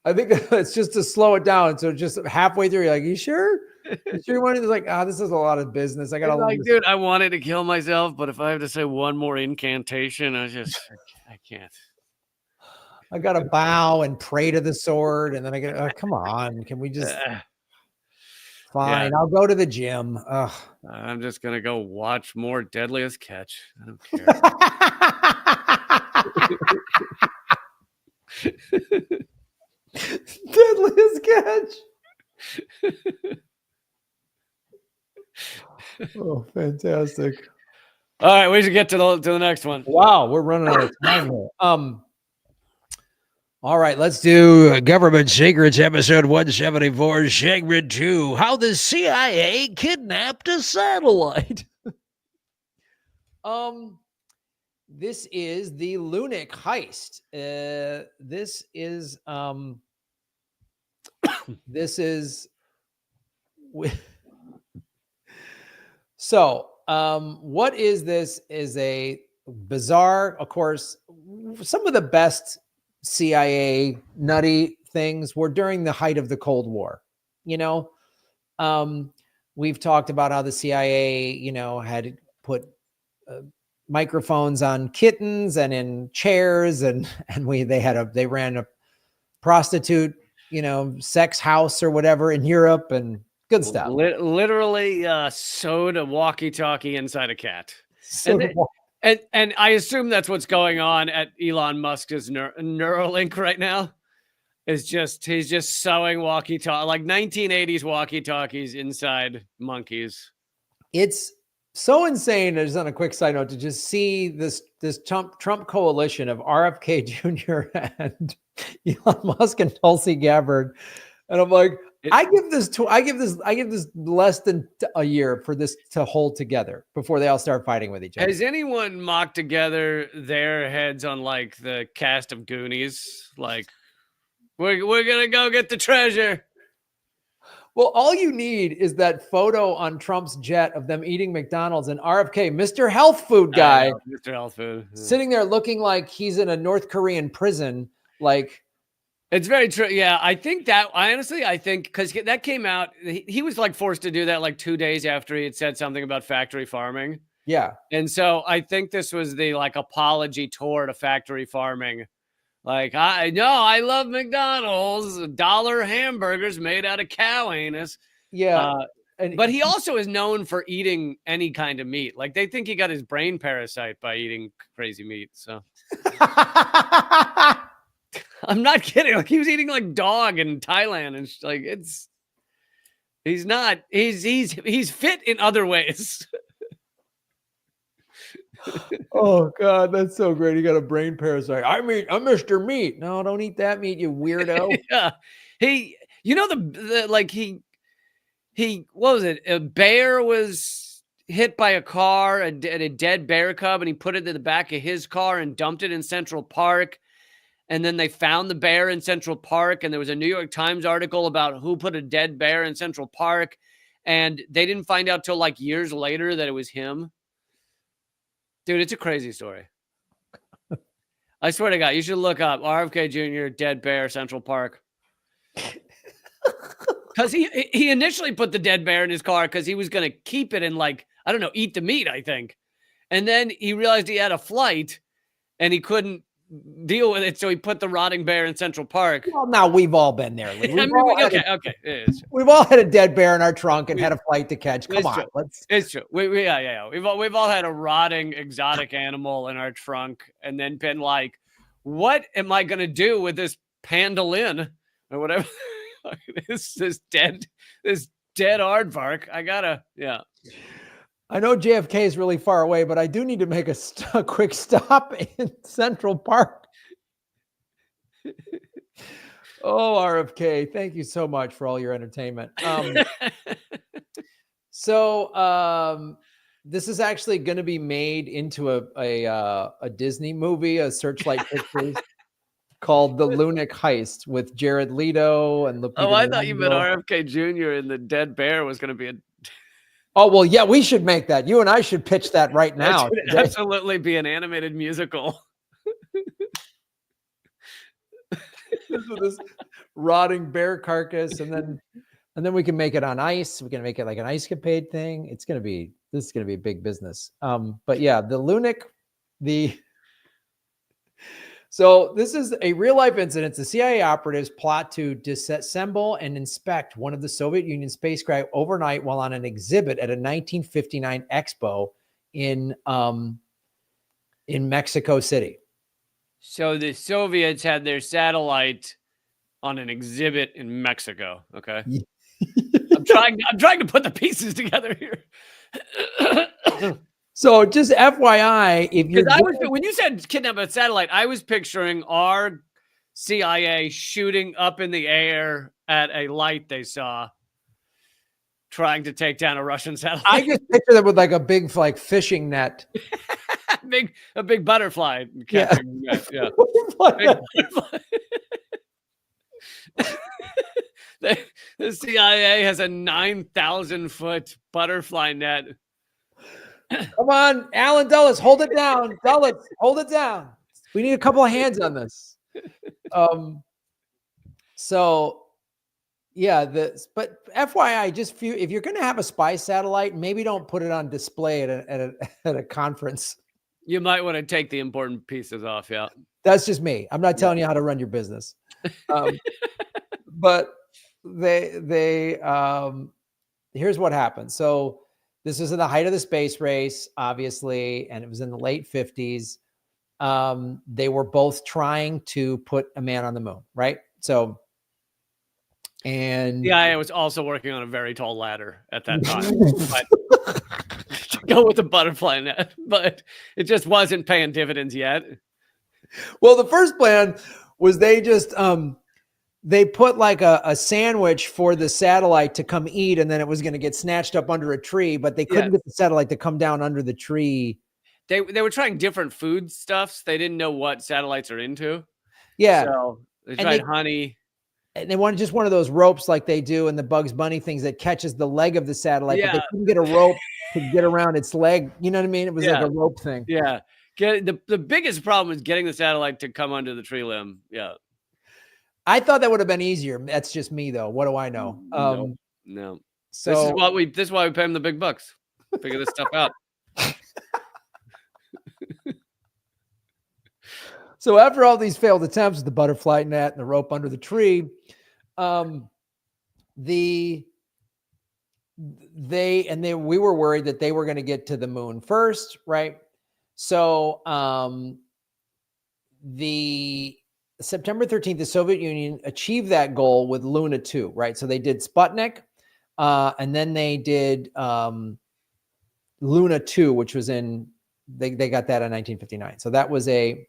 I think it's just to slow it down. So just halfway through, you're like, you sure? You sure you want to? Like, this is a lot of business. I got to dude, I wanted to kill myself, but if I have to say one more incantation, I can't. I got to bow and pray to the sword. And then I get, come on. Can we just, fine. Yeah. I'll go to the gym. I'm just going to go watch more Deadliest Catch. I don't care. Deadliest Catch. Oh, fantastic. All right, we should get to the next one. Wow, we're running out of time here. All right, let's do Government Secrets episode 174, segment 2, how the CIA kidnapped a satellite. This is the Lunik heist. This is so what is this? Is a bizarre, of course, some of the best CIA nutty things were during the height of the Cold War. You know, we've talked about how the CIA, you know, had put microphones on kittens and in chairs, and they ran a prostitute, you know, sex house or whatever in Europe, and good stuff. Literally sewed a walkie-talkie inside a cat. And I assume that's what's going on at Elon Musk's Neuralink right now. He's just sewing walkie-talkie, like 1980s walkie-talkies inside monkeys. It's so insane. Just on a quick side note, to just see this Trump coalition of RFK Jr. and Elon Musk and Tulsi Gabbard, and I'm like, I give this less than a year for this to hold together before they all start fighting with each other. Has anyone mocked together their heads on like the cast of Goonies? Like, we're gonna go get the treasure. Well, all you need is that photo on Trump's jet of them eating McDonald's and RFK, Mr. Health Food guy, Mr. Health Food, sitting there looking like he's in a North Korean prison. Like, it's very true. Yeah, I think because that came out, he was like forced to do that like 2 days after he had said something about factory farming. Yeah. And so I think this was the like apology tour to factory farming. Like, I love McDonald's, $1 hamburgers made out of cow anus. Yeah. But he also is known for eating any kind of meat. Like, they think he got his brain parasite by eating crazy meat. So I'm not kidding. Like, he was eating like dog in Thailand, and like, he's fit in other ways. Oh God, that's so great. He got a brain parasite. I'm Mr. Meat. No, don't eat that meat, you weirdo. Yeah. What was it? A bear was hit by a car, a dead bear cub, and he put it in the back of his car and dumped it in Central Park. And then they found the bear in Central Park, and there was a New York Times article about who put a dead bear in Central Park. And they didn't find out till like years later that it was him. Dude, it's a crazy story. I swear to God, you should look up RFK Jr. dead bear Central Park. Because he initially put the dead bear in his car because he was going to keep it and, like, I don't know, eat the meat, I think. And then he realized he had a flight and he couldn't deal with it, so he put the rotting bear in Central Park. Well, now we've all been there. Okay. We've all had a dead bear in our trunk and had a flight to catch. Come on, it's true. Yeah. We've all had a rotting exotic animal in our trunk, and then been like, "What am I gonna do with this pandolin or whatever? this dead aardvark? I gotta, yeah." I know JFK is really far away, but I do need to make a quick stop in Central Park. Oh, RFK, thank you so much for all your entertainment. So this is actually going to be made into a Disney movie, a Searchlight Pictures, called The Lunik Heist with Jared Leto and Lupita. Oh, I thought you meant RFK Jr. and the dead bear was going to be a... Oh, well, yeah, we should make that. You and I should pitch that right now. That should absolutely be an animated musical. This rotting bear carcass, and then we can make it on ice. We can make it like an ice capade thing. This is gonna be a big business. But yeah, the Lunik, so this is a real life incident. The CIA operatives plot to disassemble and inspect one of the Soviet Union spacecraft overnight while on an exhibit at a 1959 expo in Mexico City. So the Soviets had their satellite on an exhibit in Mexico. Okay. I'm trying to put the pieces together here. So just FYI, if you're When you said kidnap a satellite, I was picturing our CIA shooting up in the air at a light they saw, trying to take down a Russian satellite. I just picture them with like a big like fishing net. a big butterfly catching. Yeah. Big butterfly. The CIA has a 9,000-foot butterfly net. Come on, Alan Dulles, hold it down. Dulles, hold it down. We need a couple of hands on this. So yeah, but FYI, just if you're going to have a spy satellite, maybe don't put it on display at a conference. You might want to take the important pieces off. Yeah, that's just me. I'm not telling you how to run your business. But here's what happened. So this was in the height of the space race, obviously, and it was in the late 50s. They were both trying to put a man on the moon, right? So, and I was also working on a very tall ladder at that time. To go with the butterfly net, but it just wasn't paying dividends yet. Well, the first plan was they just they put like a sandwich for the satellite to come eat, and then it was going to get snatched up under a tree, but they couldn't get the satellite to come down under the tree. They were trying different food stuffs. They didn't know what satellites are into. Yeah. So they tried honey. And they wanted just one of those ropes like they do in the Bugs Bunny things that catches the leg of the satellite, but they couldn't get a rope to get around its leg. You know what I mean? It was like a rope thing. Yeah. The biggest problem is getting the satellite to come under the tree limb. Yeah. I thought that would have been easier. That's just me, though. What do I know? No. So this is why we pay them the big bucks. Figure this stuff out. So after all these failed attempts with the butterfly net and the rope under the tree, we were worried that they were going to get to the moon first, right? So the September 13th, the Soviet Union achieved that goal with Luna 2, right? So they did Sputnik, and then they did Luna 2, which was they got that in 1959. So that was a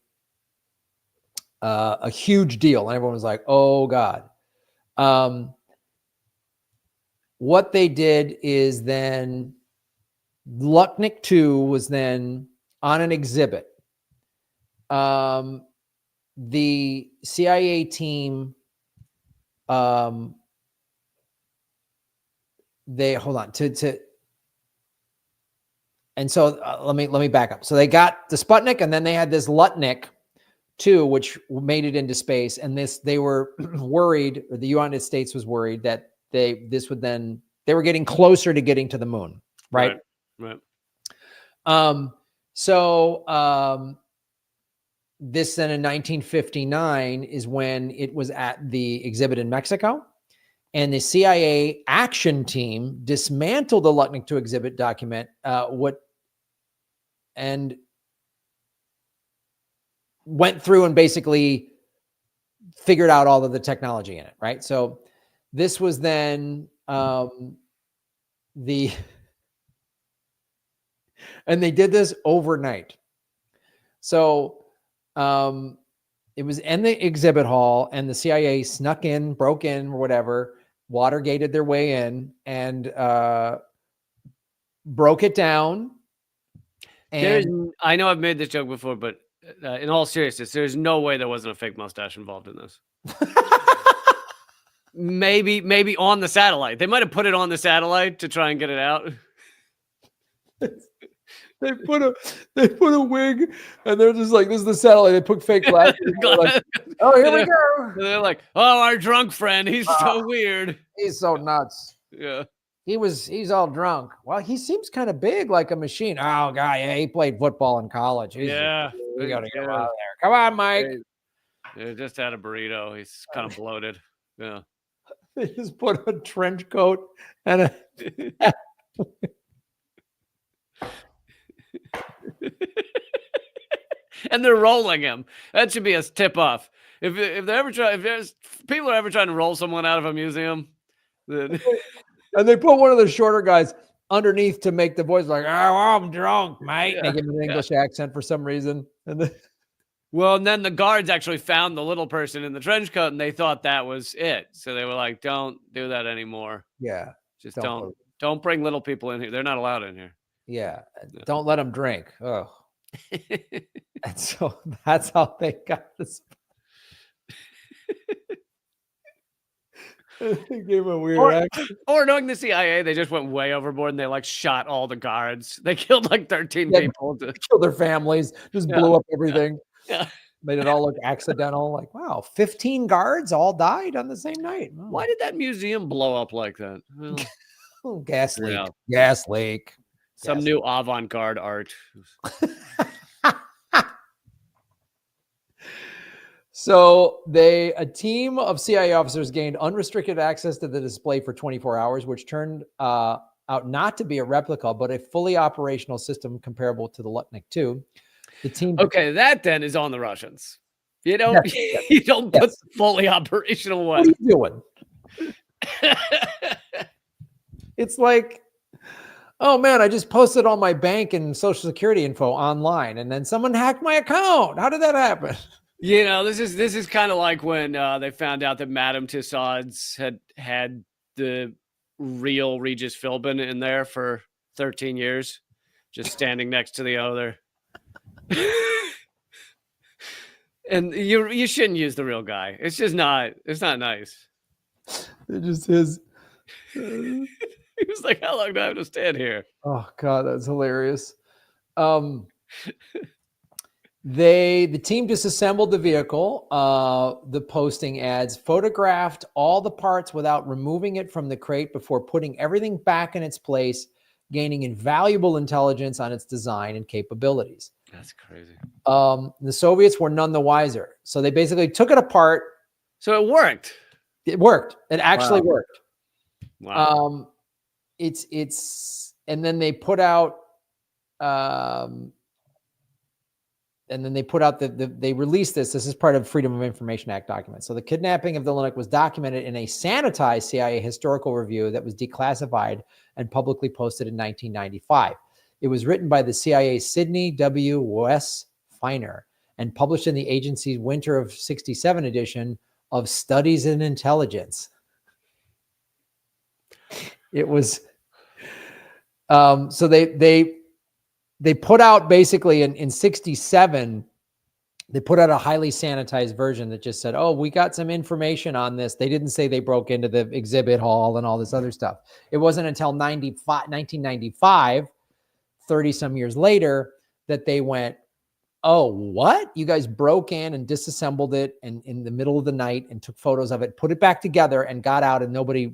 huge deal. And everyone was like, oh God. What they did is then Lucknick 2 was then on an exhibit. The CIA team, they hold on and so let me back up. So they got the Sputnik, and then they had this Lutnik 2, which made it into space. And they were worried, or the United States was worried that they were getting closer to getting to the moon, right? Right. This then in 1959 is when it was at the exhibit in Mexico, and the CIA action team dismantled the Lucknick 2 exhibit document, and went through and basically figured out all of the technology in it, right? So this was then and they did this overnight. So it was in the exhibit hall, and the CIA snuck in, broke in, or whatever, Watergated their way in, and broke it down. And I know I've made this joke before, but in all seriousness, there's no way there wasn't a fake mustache involved in this. maybe on the satellite. They might have put it on the satellite to try and get it out. They put a wig, and they're just like, this is the satellite. They put fake glasses. Like, oh, here we go. And they're like, oh, our drunk friend. He's so weird. He's so nuts. Yeah. He's all drunk. Well, he seems kind of big, like a machine. Oh, God, yeah, he played football in college. We got to get him out of there. Come on, Mike. He just had a burrito. He's kind of bloated. Yeah. They just put a trench coat and a... And they're rolling him. That should be a tip off. If people are ever trying to roll someone out of a museum, then... And they put one of the shorter guys underneath to make the voice like, "Oh, I'm drunk, mate." And they Yeah, give him an yeah. English accent for some reason. And then, Well, and then the guards actually found the little person in the trench coat, and they thought that was it. So they were like, "Don't do that anymore. yeah, Just don't don't bring little people in here. They're not allowed in here." yeah, Yeah. don't let them drink. Oh, and so that's how they got this. They gave a weird Or accent. or knowing the CIA, they just went way overboard and they like shot all the guards. They killed like 13 Yeah, people. kill their families, just Yeah, blew up yeah, everything, yeah. made it all look accidental. Like, wow, 15 guards all died on the same night. Why did that museum blow up like that? Well, Oh, gas leak, yeah, gas leak. some Gas new avant-garde art. So a team of CIA officers gained unrestricted access to the display for 24 hours, which turned out not to be a replica, but a fully operational system comparable to the Lutnik 2. The team. Okay, that then is on the Russians. You don't Yes, yes, you don't put yes. the fully operational What one. are you doing? It's like, oh man, I just posted all my bank and social security info online, and then someone hacked my account. How did that happen? You know, this is kind of like when they found out that Madame Tussauds had the real Regis Philbin in there for 13 years, just standing next to the other. And you shouldn't use the real guy. It's not nice. It just is. He was like, "How long do I have to stand here?" Oh God, that's hilarious. The team disassembled the vehicle. The posting adds photographed all the parts without removing it from the crate before putting everything back in its place, gaining invaluable intelligence on its design and capabilities. That's crazy. The Soviets were none the wiser. So they basically took it apart. So it worked. It worked. It actually worked. Wow. And then they put out they released this. This is part of Freedom of Information Act documents. So the kidnapping of the Linux was documented in a sanitized CIA historical review that was declassified and publicly posted in 1995. It was written by the CIA's Sidney W. Wes Feiner and published in the agency's winter of '67 edition of Studies in Intelligence. It was so they put out basically in '67, they put out a highly sanitized version that just said, "Oh, we got some information on this." They didn't say they broke into the exhibit hall and all this other stuff. It wasn't until 1995, 30 some years later, that they went, "Oh, what? You guys broke in and disassembled it and in the middle of the night and took photos of it, put it back together and got out, and nobody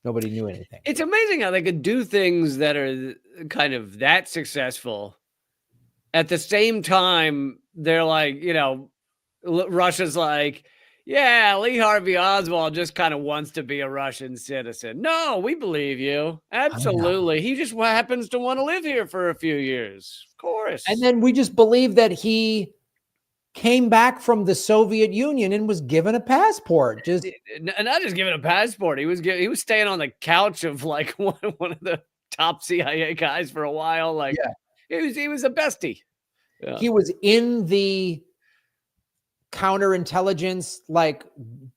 knew anything." It's amazing how they could do things that are kind of that successful. At the same time, they're like, you know, Russia's like, yeah, Lee Harvey Oswald just kind of wants to be a Russian citizen. No, we believe you. Absolutely. He just happens to want to live here for a few years. Of course. And then we just believe that he came back from the Soviet Union and was given a passport. Just not just given a passport. He was staying on the couch of like one of the top CIA guys for a while. Like, yeah. He was a bestie. Yeah. He was in the counterintelligence, like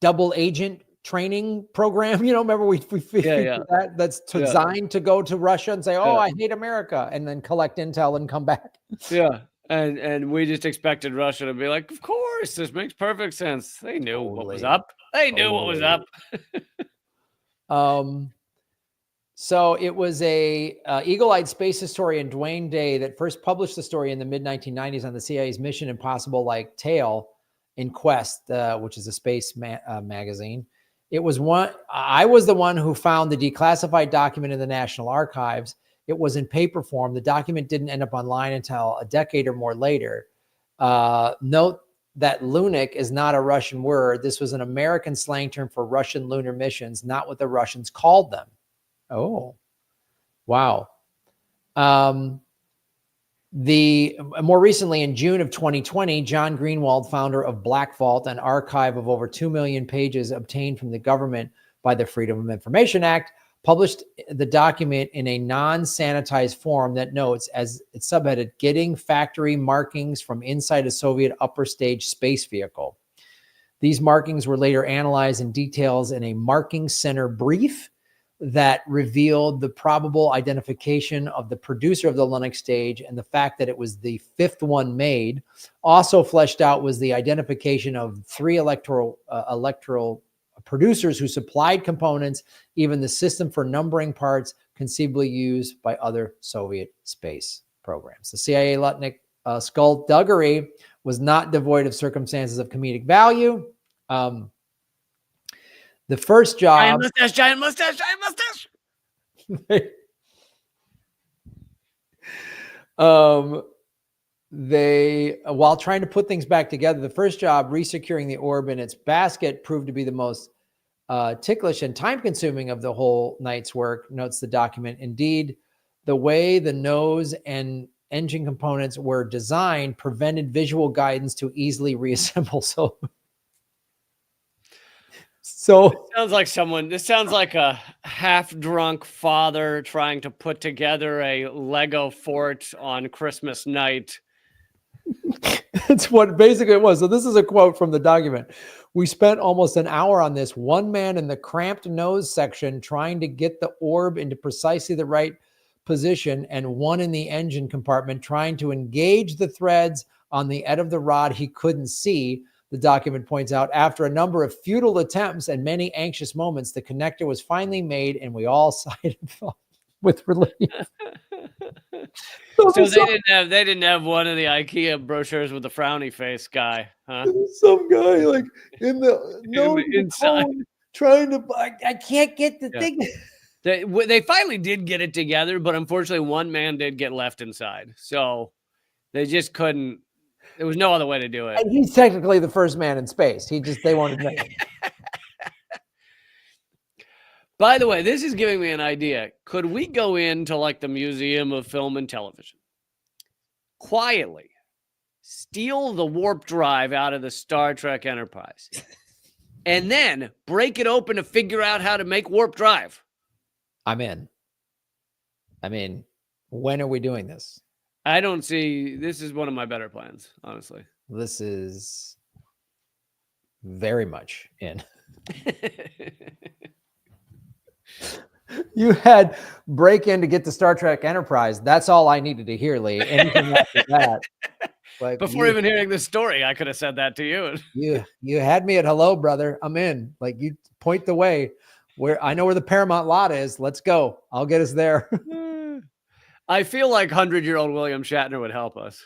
double agent training program. You know, remember we figured that's designed to go to Russia and say, "Oh, I hate America," and then collect intel and come back. Yeah. And we just expected Russia to be like, "Of course, this makes perfect sense." They knew what was up. They knew what was up. So it was a eagle-eyed space historian, Dwayne Day, that first published the story in the mid-1990s on the CIA's Mission Impossible-like tale in Quest, which is a space magazine. I was the one who found the declassified document in the National Archives. It was in paper form. The document didn't end up online until a decade or more later. Note that lunik is not a Russian word. This was an American slang term for Russian lunar missions, not what the Russians called them. Oh, wow. More recently, in June of 2020, John Greenwald, founder of Black Vault, an archive of over 2 million pages obtained from the government by the Freedom of Information Act, published the document in a non-sanitized form that notes, as it's subheaded, "Getting factory markings from inside a Soviet upper stage space vehicle." These markings were later analyzed in details in a marking center brief that revealed the probable identification of the producer of the Linux stage, and the fact that it was the fifth one made. Also fleshed out was the identification of 3 electoral producers who supplied components, even the system for numbering parts conceivably used by other Soviet space programs. The CIA Lutnick skullduggery was not devoid of circumstances of comedic value. The first job... Giant mustache. They, while trying to put things back together, the first job, resecuring the orb in its basket, proved to be the most ticklish and time-consuming of the whole night's work, notes the document. Indeed, the way the nose and engine components were designed prevented visual guidance to easily reassemble. So this sounds like a half-drunk father trying to put together a Lego fort on Christmas night. That's what basically it was. So this is a quote from the document. "We spent almost an hour on this, one man in the cramped nose section trying to get the orb into precisely the right position, and one in the engine compartment trying to engage the threads on the end of the rod he couldn't see." The document points out, after a number of futile attempts and many anxious moments, the connector was finally made, and we all sighed and felt with relief. So they didn't have one of the IKEA brochures with the frowny face guy, huh? Some guy like in the inside trying to. I can't get the thing. They finally did get it together, but unfortunately, one man did get left inside, so they just couldn't. There was no other way to do it. And he's technically the first man in space. They wanted to know. By the way, this is giving me an idea. Could we go into like the Museum of Film and Television, quietly steal the warp drive out of the Star Trek Enterprise, and then break it open to figure out how to make warp drive? I'm in. I mean, when are we doing this? I don't see. This is one of my better plans, honestly. This is very much in. You had break in to get to Star Trek Enterprise. That's all I needed to hear, Lee. Anything after that. Like, before even hearing the story, I could have said that to you. You had me at hello, brother. I'm in. Like, you point the way. Where I know where the Paramount lot is. Let's go. I'll get us there. I feel like 100-year-old William Shatner would help us.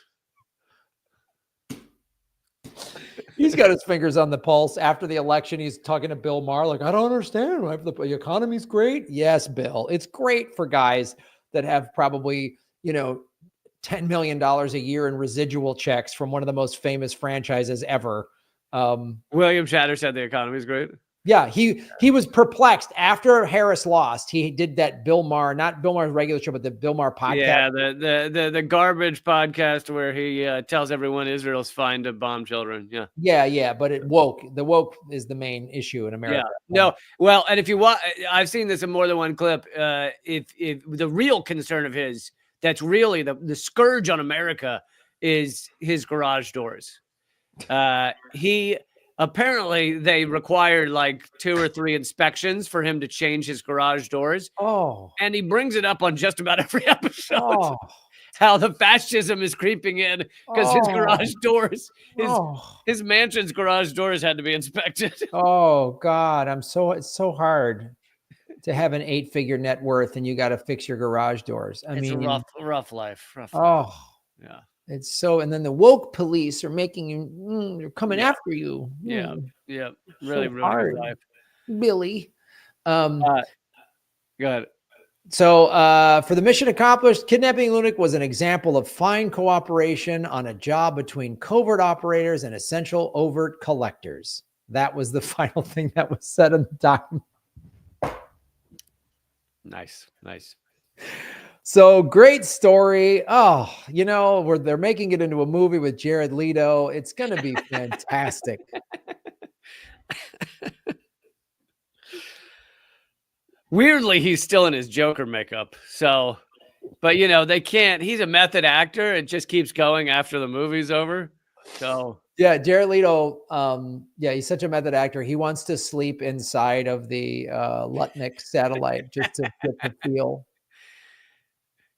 He's got his fingers on the pulse. After the election, he's talking to Bill Maher like, I don't understand. The economy's great. Yes, Bill. It's great for guys that have probably, $10 million a year in residual checks from one of the most famous franchises ever. William Shatner said the economy's great. Yeah, he was perplexed after Harris lost. He did that Bill Maher, not Bill Maher's regular show, but the Bill Maher podcast. Yeah, the garbage podcast where he tells everyone Israel's fine to bomb children. Yeah, but the woke is the main issue in America. Yeah, no, well, and if you watch, I've seen this in more than one clip. If the real concern of his, that's really the scourge on America, is his garage doors. Apparently, they required like 2 or 3 inspections for him to change his garage doors. Oh. And he brings it up on just about every episode. How the fascism is creeping in because his garage doors, his mansion's garage doors had to be inspected. Oh, God. It's so hard to have an 8-figure net worth and you got to fix your garage doors. It's a rough life. Yeah. It's so, and then the woke police are making you, they're coming after you. Yeah. Really so hard. Your life. Billy. Go ahead. So for the mission accomplished, kidnapping Lunik was an example of fine cooperation on a job between covert operators and essential overt collectors. That was the final thing that was said in the document. Nice. So great story. Where they're making it into a movie with Jared Leto. It's going to be fantastic. Weirdly, he's still in his Joker makeup. So, but you know, they can't. He's a method actor. It just keeps going after the movie's over. So Yeah, Jared Leto. Yeah, he's such a method actor. He wants to sleep inside of the Lutnick satellite just to get the feel.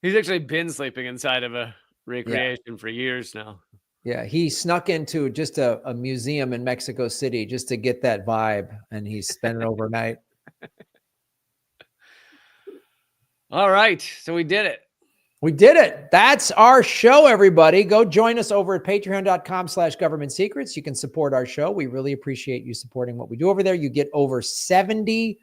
he's actually been sleeping inside of a Yeah. recreation for years now. Yeah, he snuck into just a museum in Mexico City just to get that vibe, and he's spent it overnight. All right, so we did it. We did it. That's our show, everybody. Go join us over at patreon.com/government secrets. You can support our show. We really appreciate you supporting what we do over there. You get over 70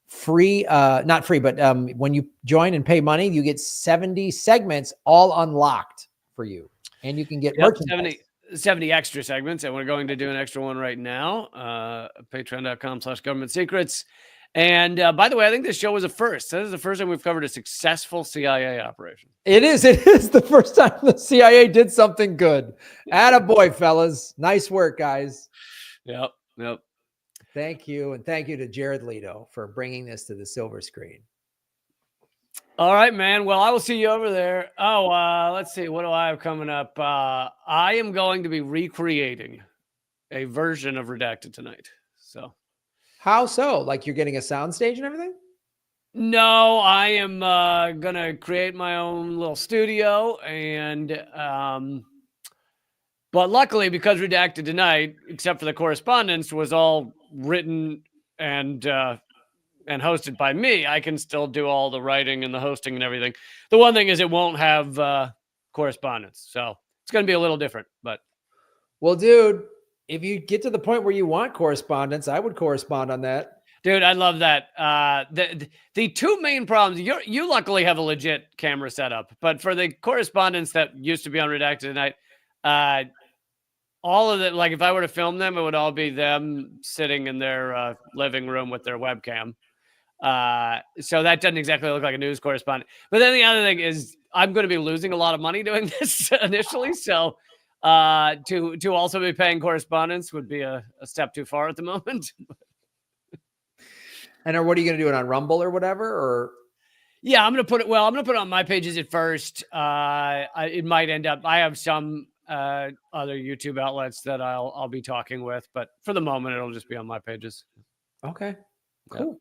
free, not free, but when you join and pay money, you get 70 segments all unlocked for you. And you can get merchandise. 70 extra segments, and we're going to do an extra one right now. Patreon.com/government secrets. And by the way, I think this show was a first. This is the first time we've covered a successful CIA operation. It is. It is the first time the CIA did something good. Attaboy, fellas. Nice work, guys. Yep. Thank you. And thank you to Jared Leto for bringing this to the silver screen. All right, man. Well, I will see you over there. Oh, let's see. What do I have coming up? I am going to be recreating a version of Redacted tonight. So. How so? Like you're getting a soundstage and everything? No, I am going to create my own little studio. And, but luckily, because Redacted Tonight, except for the correspondence, was all written and hosted by me, I can still do all the writing and the hosting and everything. The one thing is it won't have correspondence. So it's going to be a little different, but. Well, dude, if you get to the point where you want correspondence, I would correspond on that. Dude, I love that. The two main problems, you luckily have a legit camera setup, but for the correspondence that used to be on Redacted Tonight, all of it, like if I were to film them, it would all be them sitting in their living room with their webcam. So that doesn't exactly look like a news correspondent. But then the other thing is I'm going to be losing a lot of money doing this initially. So to also be paying correspondence would be a step too far at the moment. And what are you going to do it on Rumble or whatever? Or yeah, I'm going to put it on my pages at first. It might end up, I have some other YouTube outlets that I'll be talking with, but for the moment, it'll just be on my pages. Okay, cool.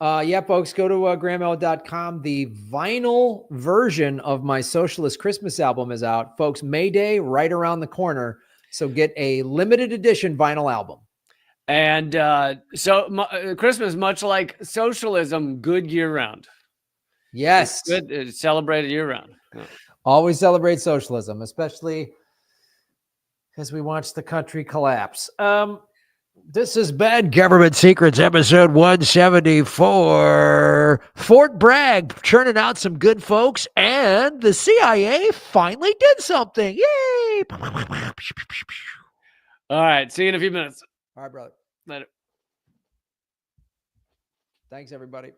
Yeah, folks, go to graham.com. The vinyl version of my Socialist Christmas album is out. Folks, May Day right around the corner. So get a limited edition vinyl album. And Christmas, much like socialism, good year round. Yes. It's good. It's celebrated year round. Yeah. Always celebrate socialism, especially as we watch the country collapse. This is Bad Government Secrets, episode 174. Fort Bragg churning out some good folks, and the CIA finally did something. Yay! All right. See you in a few minutes. All right, brother. Later. Thanks, everybody.